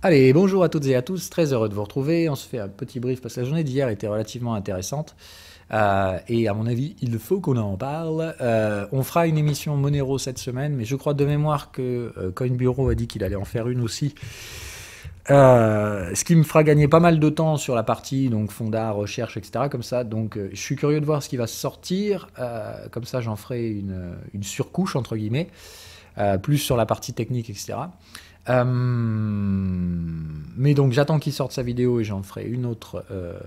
Allez, bonjour à toutes et à tous, très heureux de vous retrouver. On se fait un petit brief parce que la journée d'hier était relativement intéressante. Et à mon avis, il faut qu'on en parle. On fera une émission Monero cette semaine, mais je crois de mémoire que Coin Bureau a dit qu'il allait en faire une aussi. Ce qui me fera gagner pas mal de temps sur la partie donc fonda, recherche, etc. Comme ça. Donc je suis curieux de voir ce qui va sortir. Comme ça, j'en ferai une surcouche, entre guillemets, plus sur la partie technique, etc. Mais donc j'attends qu'il sorte sa vidéo et j'en ferai une autre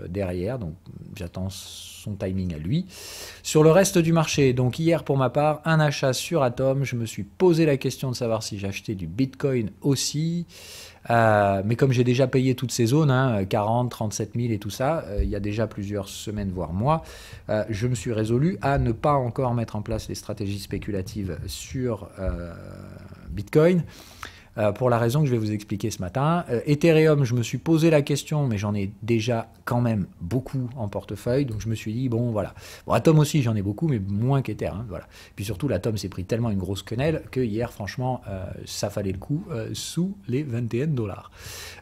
derrière. Donc j'attends son timing à lui. Sur le reste du marché, donc hier pour ma part, un achat sur Atom. Je me suis posé la question de savoir si j'achetais du Bitcoin aussi. Mais comme j'ai déjà payé toutes ces zones, hein, 40, 37 000 et tout ça, il y a déjà plusieurs semaines, voire mois, je me suis résolu à ne pas encore mettre en place les stratégies spéculatives sur Bitcoin. Pour la raison que je vais vous expliquer ce matin. Ethereum, je me suis posé la question, mais j'en ai déjà quand même beaucoup en portefeuille, donc je me suis dit, bon voilà. Bon, Atom aussi, j'en ai beaucoup, mais moins qu'Ether, hein, voilà. Puis surtout, l'Atom s'est pris tellement une grosse quenelle que hier, franchement, ça fallait le coup sous les 21 dollars.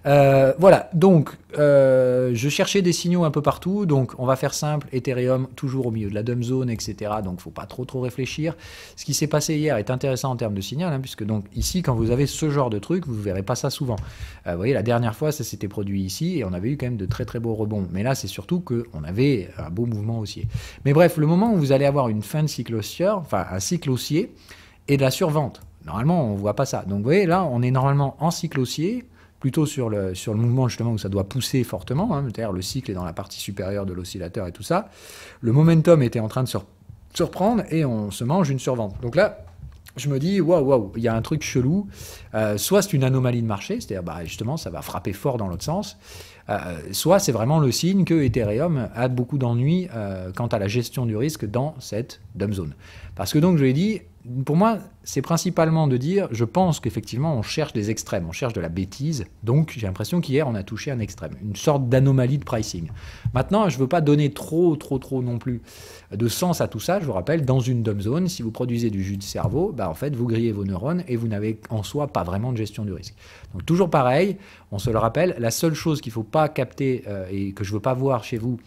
Voilà, donc je cherchais des signaux un peu partout, donc on va faire simple, Ethereum toujours au milieu de la dump zone, etc. Donc faut pas trop réfléchir. Ce qui s'est passé hier est intéressant en termes de signal, hein, puisque donc ici, quand vous avez ce genre de truc, vous ne verrez pas ça souvent. Vous voyez, la dernière fois, ça s'était produit ici, et on avait eu quand même de très beaux rebonds. Mais là, c'est surtout qu'on avait un beau mouvement haussier. Mais bref, le moment où vous allez avoir une fin de cycle haussier, enfin un cycle haussier, et de la survente. Normalement, on ne voit pas ça. Donc vous voyez, là, on est normalement en cycle haussier, plutôt sur le mouvement justement où ça doit pousser fortement, hein, c'est-à-dire le cycle est dans la partie supérieure de l'oscillateur et tout ça. Le momentum était en train de se reprendre et on se mange une survente. Donc là, je me dis, waouh, il y a un truc chelou. Soit c'est une anomalie de marché, c'est-à-dire bah, justement ça va frapper fort dans l'autre sens, soit c'est vraiment le signe que Ethereum a beaucoup d'ennuis quant à la gestion du risque dans cette dump zone. Parce que donc je l'ai dit, pour moi, c'est principalement de dire, je pense qu'effectivement, on cherche des extrêmes, on cherche de la bêtise. Donc, j'ai l'impression qu'hier, on a touché un extrême, une sorte d'anomalie de pricing. Maintenant, je ne veux pas donner trop non plus de sens à tout ça. Je vous rappelle, dans une dump zone, si vous produisez du jus de cerveau, bah, en fait, vous grillez vos neurones et vous n'avez en soi pas vraiment de gestion du risque. Donc, toujours pareil, on se le rappelle, la seule chose qu'il ne faut pas capter et que je ne veux pas voir chez vous,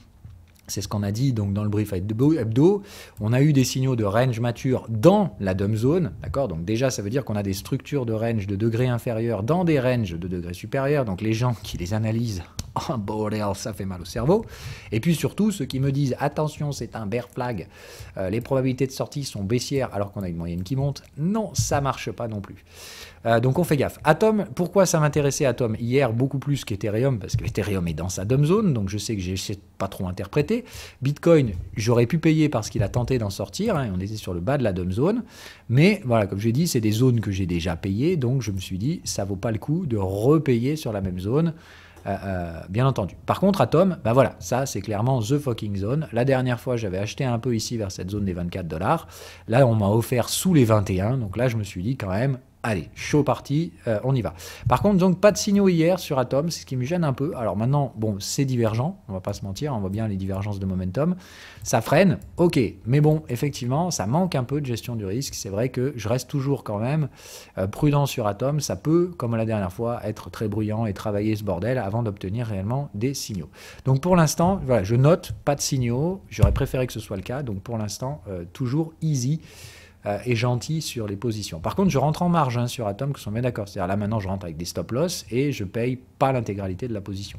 c'est ce qu'on a dit donc dans le brief hebdo. On a eu des signaux de range mature dans la dump zone, d'accord. Donc déjà, ça veut dire qu'on a des structures de range de degrés inférieurs dans des ranges de degrés supérieurs. Donc les gens qui les analysent, oh bordel, ça fait mal au cerveau. Et puis surtout, ceux qui me disent attention, c'est un bear flag, les probabilités de sortie sont baissières alors qu'on a une moyenne qui monte. Non, ça marche pas non plus. Donc on fait gaffe. Atom, pourquoi ça m'intéressait Atom hier beaucoup plus qu'Ethereum? Parce que Ethereum est dans sa dump zone, donc je sais que j'ai pas trop interprété. Bitcoin, j'aurais pu payer parce qu'il a tenté d'en sortir, hein, on était sur le bas de la dump zone. Mais voilà, comme je l'ai dit, c'est des zones que j'ai déjà payées, donc je me suis dit, ça vaut pas le coup de repayer sur la même zone. Bien entendu. Par contre, Atom, bah voilà, ça c'est clairement the fucking zone. La dernière fois, j'avais acheté un peu ici vers cette zone des 24 dollars. Là, on m'a offert sous les 21, donc là, je me suis dit quand même, allez, chaud parti, on y va. Par contre, donc, pas de signaux hier sur Atom, c'est ce qui me gêne un peu. Alors maintenant, bon, c'est divergent, on va pas se mentir, on voit bien les divergences de momentum. Ça freine, ok, mais bon, effectivement, ça manque un peu de gestion du risque. C'est vrai que je reste toujours quand même prudent sur Atom. Ça peut, comme la dernière fois, être très bruyant et travailler ce bordel avant d'obtenir réellement des signaux. Donc pour l'instant, voilà, je note pas de signaux. J'aurais préféré que ce soit le cas. Donc pour l'instant, toujours easy. Et gentil sur les positions. Par contre, je rentre en marge hein, sur Atom, que sont bien d'accord. C'est-à-dire là, maintenant, je rentre avec des stop-loss et je paye pas l'intégralité de la position.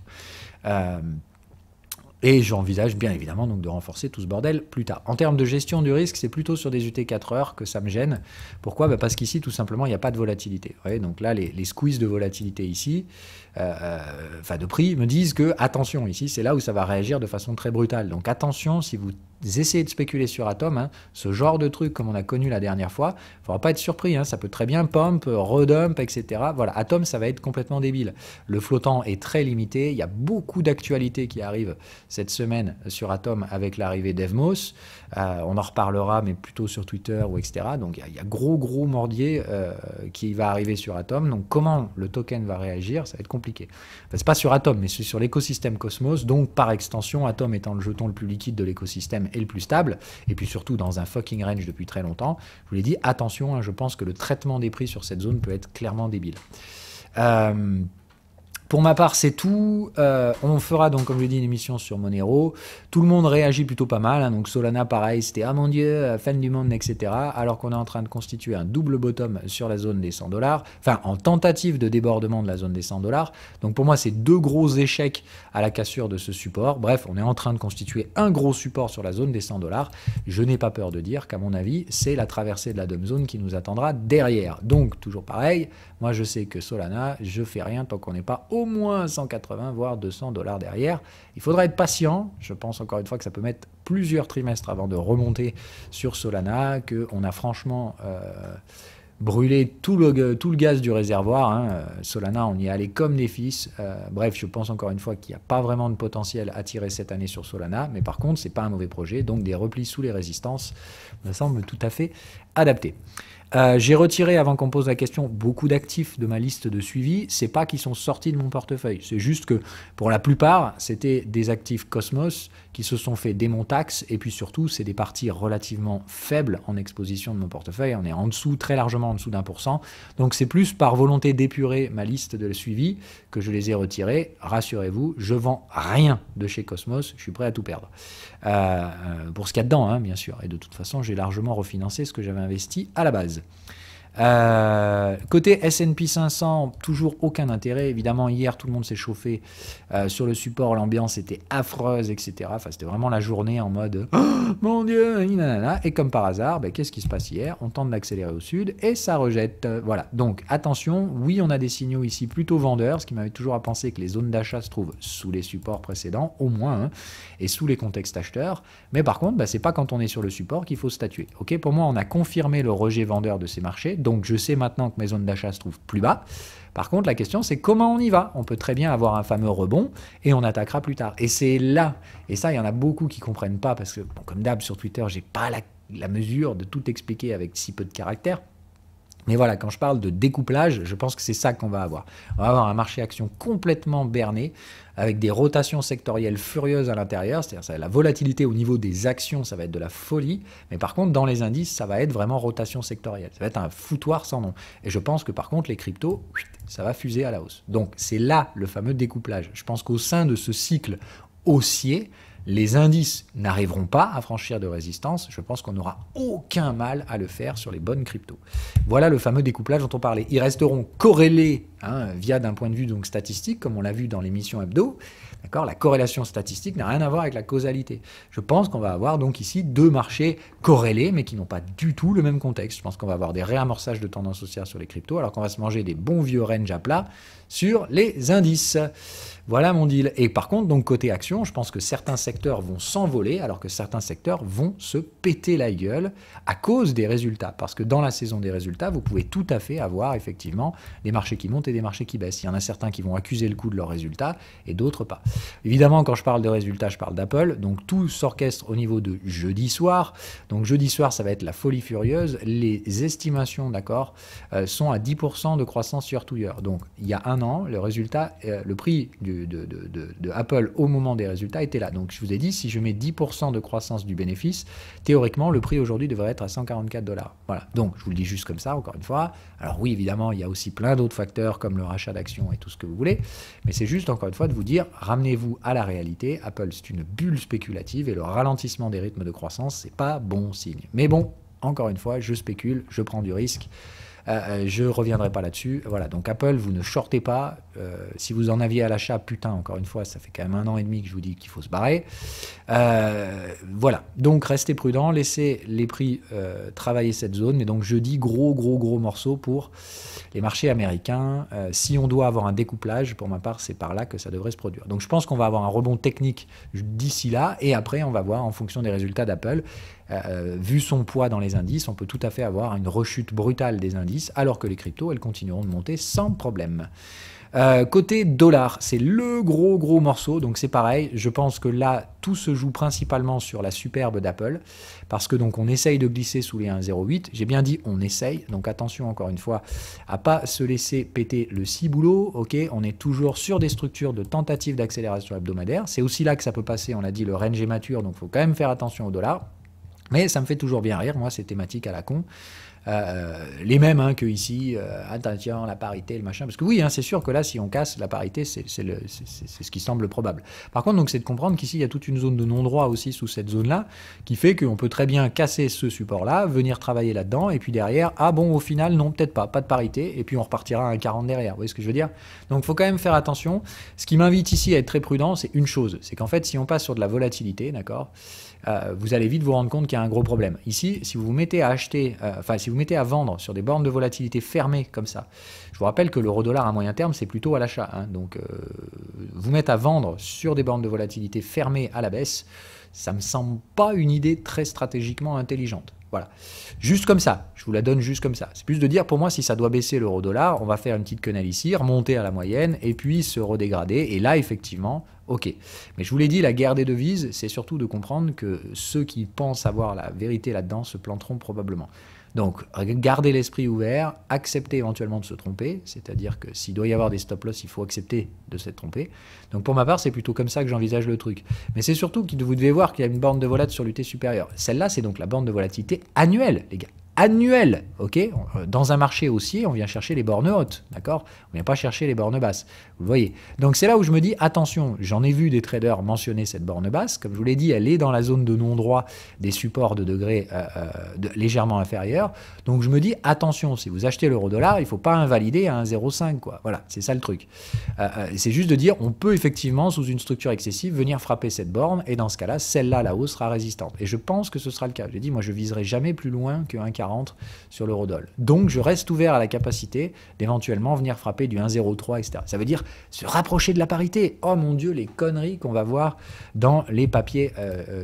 Et j'envisage bien évidemment donc de renforcer tout ce bordel plus tard. En termes de gestion du risque, c'est plutôt sur des UT 4 heures que ça me gêne. Pourquoi? Parce qu'ici, tout simplement, il n'y a pas de volatilité. Vous voyez, donc là, les squeezes de volatilité ici, enfin de prix, me disent que, attention, ici, c'est là où ça va réagir de façon très brutale. Donc attention, si vous essayez de spéculer sur Atom, hein, ce genre de truc comme on a connu la dernière fois, il ne faudra pas être surpris, hein, ça peut très bien pump, redump, etc. Voilà, Atom, ça va être complètement débile. Le flottant est très limité, il y a beaucoup d'actualités qui arrivent cette semaine sur Atom avec l'arrivée d'Evmos. On en reparlera, mais plutôt sur Twitter ou etc. Donc il y a gros mordier qui va arriver sur Atom. Donc comment le token va réagir, ça va être compliqué. Enfin, c'est pas sur Atom, mais c'est sur l'écosystème Cosmos. Donc par extension, Atom étant le jeton le plus liquide de l'écosystème et le plus stable, et puis surtout dans un fucking range depuis très longtemps. Je vous l'ai dit, attention, hein, je pense que le traitement des prix sur cette zone peut être clairement débile. Pour ma part, c'est tout. On fera donc, comme je dis, une émission sur Monero. Tout le monde réagit plutôt pas mal. Hein. Donc Solana, pareil, c'était « Ah mon Dieu, fin du monde, etc. » Alors qu'on est en train de constituer un double bottom sur la zone des 100 $. Enfin, en tentative de débordement de la zone des 100 $. Donc pour moi, c'est deux gros échecs à la cassure de ce support. Bref, on est en train de constituer un gros support sur la zone des 100 $. Je n'ai pas peur de dire qu'à mon avis, c'est la traversée de la dump zone qui nous attendra derrière. Donc, toujours pareil, moi je sais que Solana, je fais rien tant qu'on n'est pas au moins 180 voire 200 $ derrière. Il faudra être patient. Je pense encore une fois que ça peut mettre plusieurs trimestres avant de remonter sur Solana, qu'on a franchement brûlé tout le gaz du réservoir. Hein. Solana, on y est allé comme des fils. Bref, je pense encore une fois qu'il n'y a pas vraiment de potentiel à tirer cette année sur Solana, mais par contre, c'est pas un mauvais projet, donc des replis sous les résistances me semblent tout à fait adaptés. J'ai retiré, avant qu'on pose la question, beaucoup d'actifs de ma liste de suivi. C'est pas qu'ils sont sortis de mon portefeuille. C'est juste que, pour la plupart, c'était des actifs Cosmos qui se sont fait démontax. Et puis surtout, c'est des parties relativement faibles en exposition de mon portefeuille. On est en dessous, très largement en dessous d'1%. Donc c'est plus par volonté d'épurer ma liste de suivi que je les ai retirés. Rassurez-vous, je vends rien de chez Cosmos. Je suis prêt à tout perdre. Pour ce qu'il y a dedans, hein, bien sûr. Et de toute façon, j'ai largement refinancé ce que j'avais investi à la base. Côté S&P 500, toujours aucun intérêt. Évidemment, hier, tout le monde s'est chauffé sur le support. L'ambiance était affreuse, etc. Enfin, c'était vraiment la journée en mode « Oh, mon Dieu !» Et comme par hasard, ben, qu'est-ce qui se passe hier? On tente d'accélérer au sud et ça rejette. Voilà. Donc, attention. Oui, on a des signaux ici plutôt vendeurs, ce qui m'avait toujours à penser que les zones d'achat se trouvent sous les supports précédents, au moins, hein, et sous les contextes acheteurs. Mais par contre, ben, c'est pas quand on est sur le support qu'il faut statuer. Ok, pour moi, on a confirmé le rejet vendeur de ces marchés. Donc, je sais maintenant que mes zones d'achat se trouvent plus bas. Par contre, la question, c'est comment on y va. On peut très bien avoir un fameux rebond et on attaquera plus tard. Et c'est là, et ça, il y en a beaucoup qui ne comprennent pas parce que, bon, comme d'hab, sur Twitter, je n'ai pas la mesure de tout expliquer avec si peu de caractère. Mais voilà, quand je parle de découplage, je pense que c'est ça qu'on va avoir. On va avoir un marché action complètement berné, avec des rotations sectorielles furieuses à l'intérieur, c'est-à-dire la volatilité au niveau des actions, ça va être de la folie, mais par contre, dans les indices, ça va être vraiment rotation sectorielle. Ça va être un foutoir sans nom. Et je pense que par contre, les cryptos, ça va fuser à la hausse. Donc, c'est là le fameux découplage. Je pense qu'au sein de ce cycle haussier, les indices n'arriveront pas à franchir de résistance. Je pense qu'on n'aura aucun mal à le faire sur les bonnes cryptos. Voilà le fameux découplage dont on parlait. Ils resteront corrélés via d'un point de vue donc statistique, comme on l'a vu dans l'émission hebdo. D'accord, la corrélation statistique n'a rien à voir avec la causalité. Je pense qu'on va avoir donc ici deux marchés corrélés, mais qui n'ont pas du tout le même contexte. Je pense qu'on va avoir des réamorçages de tendance haussière sur les cryptos, alors qu'on va se manger des bons vieux ranges à plat sur les indices. Voilà mon deal. Et par contre, donc côté action, je pense que certains secteurs vont s'envoler, alors que certains secteurs vont se péter la gueule à cause des résultats. Parce que dans la saison des résultats, vous pouvez tout à fait avoir effectivement des marchés qui montent et des marchés qui baissent. Il y en a certains qui vont accuser le coup de leurs résultats et d'autres pas. Évidemment, quand je parle de résultats, je parle d'Apple. Donc tout s'orchestre au niveau de jeudi soir. Donc jeudi soir, ça va être la folie furieuse. Les estimations, d'accord, sont à 10% de croissance year-to-year. Donc il y a un an, le résultat, le prix de Apple au moment des résultats était là. Donc je vous ai dit, si je mets 10% de croissance du bénéfice, théoriquement, le prix aujourd'hui devrait être à 144 $. Voilà. Donc je vous le dis juste comme ça, encore une fois. Alors oui, évidemment, il y a aussi plein d'autres facteurs comme le rachat d'actions et tout ce que vous voulez. Mais c'est juste, encore une fois, de vous dire, ramenez-vous à la réalité. Apple, c'est une bulle spéculative et le ralentissement des rythmes de croissance, c'est pas bon signe. Mais bon, encore une fois, je spécule, je prends du risque. Je reviendrai pas là-dessus. Voilà, donc Apple, vous ne shortez pas. Si vous en aviez à l'achat, putain, encore une fois, ça fait quand même 1 an et demi que je vous dis qu'il faut se barrer. Voilà, donc restez prudents, laissez les prix travailler cette zone. Mais donc jeudi, gros morceau pour les marchés américains. Si on doit avoir un découplage, pour ma part, c'est par là que ça devrait se produire. Donc je pense qu'on va avoir un rebond technique d'ici là, et après on va voir en fonction des résultats d'Apple. Vu son poids dans les indices, on peut tout à fait avoir une rechute brutale des indices, alors que les cryptos, elles continueront de monter sans problème. Côté dollar, c'est le gros morceau, donc c'est pareil, je pense que là, tout se joue principalement sur la superbe d'Apple, parce que donc on essaye de glisser sous les 1,08, j'ai bien dit on essaye, donc attention encore une fois à pas se laisser péter le ciboulot, ok, on est toujours sur des structures de tentative d'accélération hebdomadaire, c'est aussi là que ça peut passer, on l'a dit, le range est mature, donc il faut quand même faire attention au dollar. Mais ça me fait toujours bien rire, moi, ces thématiques à la con. les mêmes hein, que ici, attention, la parité, le machin. Parce que oui, hein, c'est sûr que là, si on casse la parité, c'est ce qui semble probable. Par contre, donc, c'est de comprendre qu'ici, il y a toute une zone de non-droit aussi sous cette zone-là, qui fait qu'on peut très bien casser ce support-là, venir travailler là-dedans, et puis derrière, ah bon, au final, non, peut-être pas de parité, et puis on repartira à un 40 derrière. Vous voyez ce que je veux dire? Donc, il faut quand même faire attention. Ce qui m'invite ici à être très prudent, c'est une chose, c'est qu'en fait, si on passe sur de la volatilité, d'accord, vous allez vite vous rendre compte qu'il y a un gros problème. Ici, si vous vous mettez à acheter, si vous mettez à vendre sur des bornes de volatilité fermées comme ça, je vous rappelle que l'euro-dollar à moyen terme, c'est plutôt à l'achat. Hein, donc, vous mettre à vendre sur des bornes de volatilité fermées à la baisse, ça me semble pas une idée très stratégiquement intelligente. Voilà. Juste comme ça, je vous la donne juste comme ça. C'est plus de dire, pour moi, si ça doit baisser l'euro-dollar, on va faire une petite quenelle ici, remonter à la moyenne, et puis se redégrader. Et là, effectivement, ok. Mais je vous l'ai dit, la guerre des devises, c'est surtout de comprendre que ceux qui pensent avoir la vérité là-dedans se planteront probablement. Donc, gardez l'esprit ouvert, acceptez éventuellement de se tromper, c'est-à-dire que s'il doit y avoir des stop-loss, il faut accepter de s'être trompé. Donc, pour ma part, c'est plutôt comme ça que j'envisage le truc. Mais c'est surtout que vous devez voir qu'il y a une borne de volat sur l'UT supérieur. Celle-là, c'est donc la borne de volatilité annuelle, les gars. Annuelle, ok. Dans un marché haussier, on vient chercher les bornes hautes, d'accord. On vient pas chercher les bornes basses, vous voyez. Donc c'est là où je me dis, attention, j'en ai vu des traders mentionner cette borne basse, comme je vous l'ai dit, elle est dans la zone de non-droit des supports de degré légèrement inférieur, donc je me dis, attention, si vous achetez l'euro-dollar, il faut pas invalider à 1,05, quoi, voilà, c'est ça le truc. C'est juste de dire, on peut effectivement, sous une structure excessive, venir frapper cette borne, et dans ce cas-là, celle-là, la hausse sera résistante, et je pense que ce sera le cas. J'ai dit, moi je viserai jamais plus loin que 1,40 sur l'eurodoll. Donc je reste ouvert à la capacité d'éventuellement venir frapper du 1,03, etc. Ça veut dire se rapprocher de la parité. Oh mon Dieu, les conneries qu'on va voir dans les papiers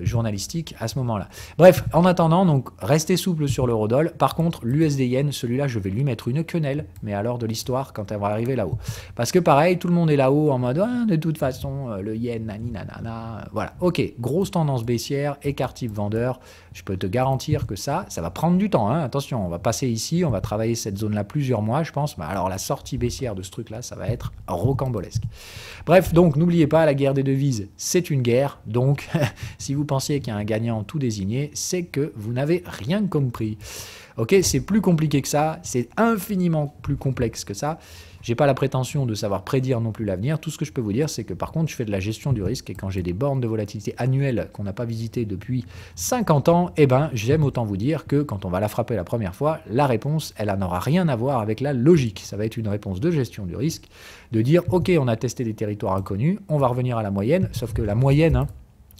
journalistiques à ce moment-là. Bref, en attendant, donc restez souple sur l'eurodoll. Par contre, l'USD Yen, celui-là, je vais lui mettre une quenelle, mais alors de l'histoire quand elle va arriver là-haut. Parce que pareil, tout le monde est là-haut en mode ah, de toute façon, le yen, nani, nanana. Voilà, ok, grosse tendance baissière, écart type vendeur. Je peux te garantir que ça va prendre du temps. Hein. Attention, on va passer ici, on va travailler cette zone-là plusieurs mois, je pense. Mais alors la sortie baissière de ce truc-là, ça va être rocambolesque. Bref, donc n'oubliez pas, la guerre des devises, c'est une guerre. Donc, si vous pensiez qu'il y a un gagnant tout désigné, c'est que vous n'avez rien compris. Ok, c'est plus compliqué que ça, c'est infiniment plus complexe que ça. J'ai pas la prétention de savoir prédire non plus l'avenir. Tout ce que je peux vous dire, c'est que par contre, je fais de la gestion du risque et quand j'ai des bornes de volatilité annuelles qu'on n'a pas visitées depuis 50 ans, eh ben, j'aime autant vous dire que quand on va la frapper la première fois, la réponse, elle n'aura rien à voir avec la logique. Ça va être une réponse de gestion du risque, de dire, ok, on a testé des territoires inconnus, on va revenir à la moyenne, sauf que la moyenne, hein,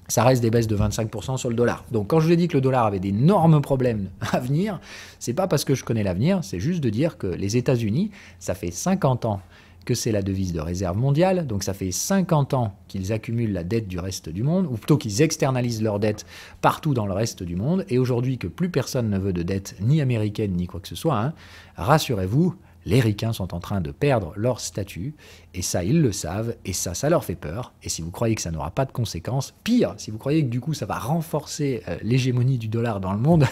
ça reste des baisses de 25% sur le dollar. Donc quand je vous ai dit que le dollar avait d'énormes problèmes à venir, c'est pas parce que je connais l'avenir, c'est juste de dire que les États-Unis, ça fait 50 ans que c'est la devise de réserve mondiale, donc ça fait 50 ans qu'ils accumulent la dette du reste du monde, ou plutôt qu'ils externalisent leur dette partout dans le reste du monde, et aujourd'hui que plus personne ne veut de dette ni américaine ni quoi que ce soit, hein, rassurez-vous, les ricains sont en train de perdre leur statut, et ça, ils le savent, et ça leur fait peur. Et si vous croyez que ça n'aura pas de conséquences, pire, si vous croyez que du coup ça va renforcer l'hégémonie du dollar dans le monde,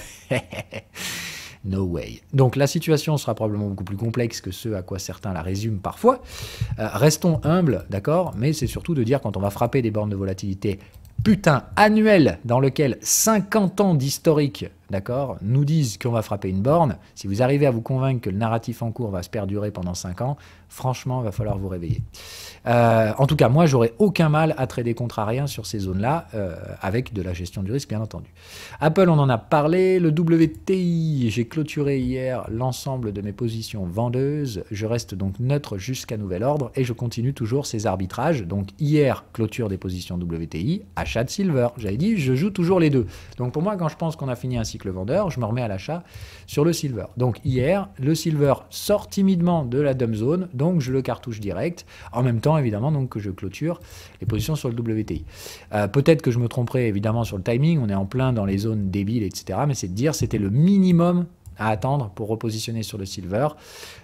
no way. Donc la situation sera probablement beaucoup plus complexe que ce à quoi certains la résument parfois. Restons humbles, d'accord, mais c'est surtout de dire quand on va frapper des bornes de volatilité putain annuelles dans lequel 50 ans d'historique, d'accord, nous disent qu'on va frapper une borne, si vous arrivez à vous convaincre que le narratif en cours va se perdurer pendant 5 ans, franchement, il va falloir vous réveiller. En tout cas, moi, j'aurais aucun mal à trader contrarien sur ces zones-là, avec de la gestion du risque, bien entendu. Apple, on en a parlé. Le WTI, j'ai clôturé hier l'ensemble de mes positions vendeuses. Je reste donc neutre jusqu'à nouvel ordre et je continue toujours ces arbitrages. Donc hier, clôture des positions WTI, achat de silver. J'avais dit, je joue toujours les deux. Donc pour moi, quand je pense qu'on a fini un cycle vendeur, je me remets à l'achat sur le silver. Donc hier, le silver sort timidement de la dump zone, donc je le cartouche direct. En même temps, évidemment, donc que je clôture les positions sur le WTI. Peut-être que je me tromperai évidemment sur le timing, on est en plein dans les zones débiles, etc. Mais c'est de dire c'était le minimum à attendre pour repositionner sur le silver.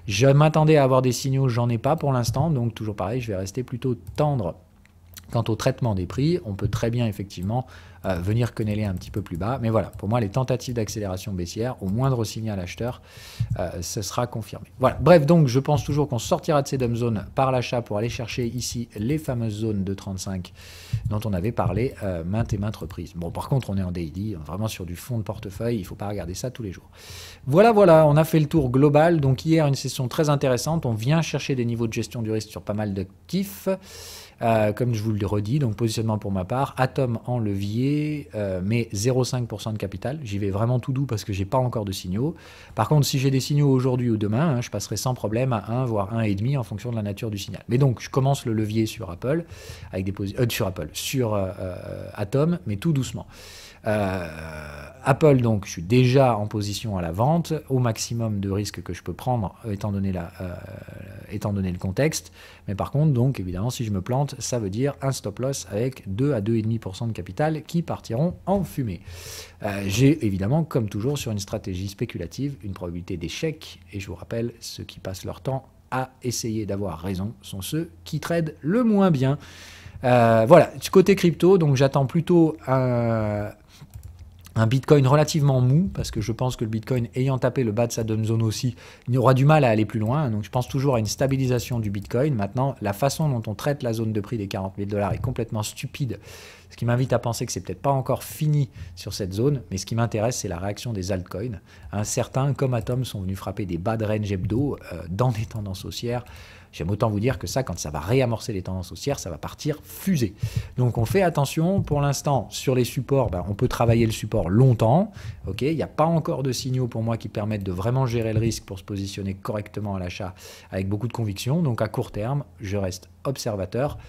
Je m'attendais à avoir des signaux, j'en ai pas pour l'instant, donc toujours pareil, je vais rester plutôt tendre. Quant au traitement des prix, on peut très bien effectivement venir queneller un petit peu plus bas. Mais voilà, pour moi, les tentatives d'accélération baissière, au moindre signal acheteur, ce sera confirmé. Voilà, bref, donc je pense toujours qu'on sortira de ces dump zones par l'achat pour aller chercher ici les fameuses zones de 35 dont on avait parlé maintes et maintes reprises. Bon, par contre, on est en daily, vraiment sur du fond de portefeuille, il ne faut pas regarder ça tous les jours. Voilà, on a fait le tour global. Donc hier, une session très intéressante. On vient chercher des niveaux de gestion du risque sur pas mal d'actifs. Comme je vous le redis, donc positionnement pour ma part, Atom en levier, mais 0,5% de capital. J'y vais vraiment tout doux parce que j'ai pas encore de signaux. Par contre, si j'ai des signaux aujourd'hui ou demain, je passerai sans problème à 1 voire 1,5 en fonction de la nature du signal. Mais donc, je commence le levier sur Apple, avec des sur Atom, mais tout doucement. Apple, donc, je suis déjà en position à la vente, au maximum de risque que je peux prendre, étant donné le contexte. Mais par contre, donc, évidemment, si je me plante, ça veut dire un stop loss avec 2 à 2,5% de capital qui partiront en fumée. J'ai évidemment, comme toujours, sur une stratégie spéculative, une probabilité d'échec. Et je vous rappelle, ceux qui passent leur temps à essayer d'avoir raison sont ceux qui tradent le moins bien. Voilà, du côté crypto, donc j'attends plutôt un Bitcoin relativement mou, parce que je pense que le Bitcoin, ayant tapé le bas de sa dump zone aussi, il aura du mal à aller plus loin. Donc je pense toujours à une stabilisation du Bitcoin. Maintenant, la façon dont on traite la zone de prix des 40 000 $ est complètement stupide, ce qui m'invite à penser que c'est peut-être pas encore fini sur cette zone, mais ce qui m'intéresse, c'est la réaction des altcoins. Certains, comme Atom, sont venus frapper des bas de range hebdo dans des tendances haussières. J'aime autant vous dire que ça, quand ça va réamorcer les tendances haussières, ça va partir fusée. Donc on fait attention. Pour l'instant, sur les supports, on peut travailler le support longtemps. Okay, il n'y a pas encore de signaux pour moi qui permettent de vraiment gérer le risque pour se positionner correctement à l'achat avec beaucoup de conviction. Donc à court terme, je reste observateur,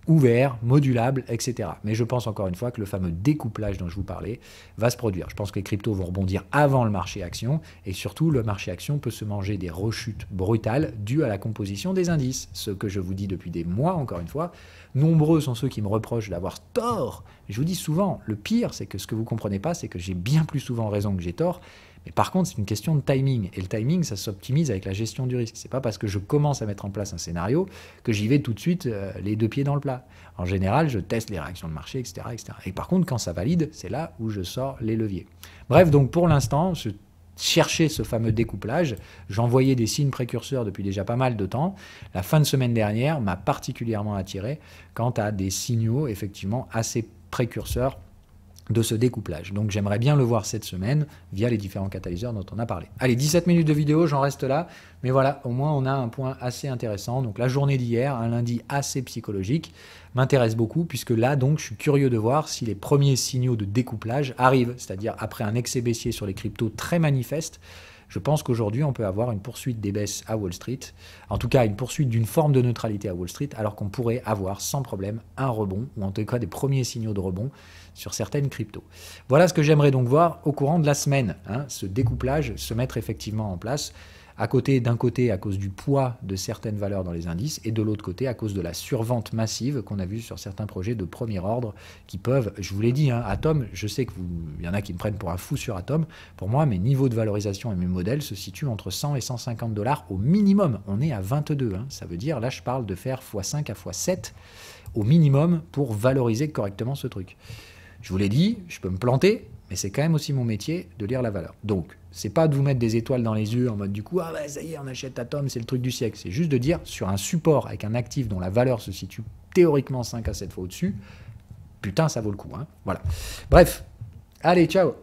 ouvert, modulable, etc. Mais je pense encore une fois que le fameux découplage dont je vous parlais va se produire. Je pense que les cryptos vont rebondir avant le marché action et surtout le marché action peut se manger des rechutes brutales dues à la composition des indices. Ce que je vous dis depuis des mois, encore une fois, nombreux sont ceux qui me reprochent d'avoir tort. Je vous dis souvent, le pire, c'est que ce que vous ne comprenez pas, c'est que j'ai bien plus souvent raison que j'ai tort. Mais par contre, c'est une question de timing. Et le timing, ça s'optimise avec la gestion du risque. Ce n'est pas parce que je commence à mettre en place un scénario que j'y vais tout de suite les deux pieds dans le plat. En général, je teste les réactions de marché, etc., etc. Et par contre, quand ça valide, c'est là où je sors les leviers. Bref, donc pour l'instant, je cherchais ce fameux découplage. J'envoyais des signes précurseurs depuis déjà pas mal de temps. La fin de semaine dernière m'a particulièrement attiré quant à des signaux effectivement assez précurseurs de ce découplage. Donc j'aimerais bien le voir cette semaine via les différents catalyseurs dont on a parlé. Allez, 17 minutes de vidéo, j'en reste là. Mais voilà, au moins on a un point assez intéressant. Donc la journée d'hier, un lundi assez psychologique, m'intéresse beaucoup puisque là donc je suis curieux de voir si les premiers signaux de découplage arrivent. C'est-à-dire après un excès baissier sur les cryptos très manifeste, je pense qu'aujourd'hui, on peut avoir une poursuite des baisses à Wall Street, en tout cas une poursuite d'une forme de neutralité à Wall Street, alors qu'on pourrait avoir sans problème un rebond, ou en tout cas des premiers signaux de rebond sur certaines cryptos. Voilà ce que j'aimerais donc voir au courant de la semaine, ce découplage se mettre effectivement en place, d'un côté à cause du poids de certaines valeurs dans les indices, et de l'autre côté à cause de la survente massive qu'on a vue sur certains projets de premier ordre qui peuvent, je vous l'ai dit, Atom, je sais qu'il y en a qui me prennent pour un fou sur Atom, pour moi mes niveaux de valorisation et mes modèles se situent entre 100 et 150 $ au minimum, on est à 22, ça veut dire, là je parle de faire x5 à x7 au minimum pour valoriser correctement ce truc. Je vous l'ai dit, je peux me planter, mais c'est quand même aussi mon métier de lire la valeur. Donc, c'est pas de vous mettre des étoiles dans les yeux en mode du coup, ah bah ça y est, on achète Atom, c'est le truc du siècle. C'est juste de dire, sur un support avec un actif dont la valeur se situe théoriquement 5 à 7 fois au-dessus, putain, ça vaut le coup. Voilà. Bref, allez, ciao.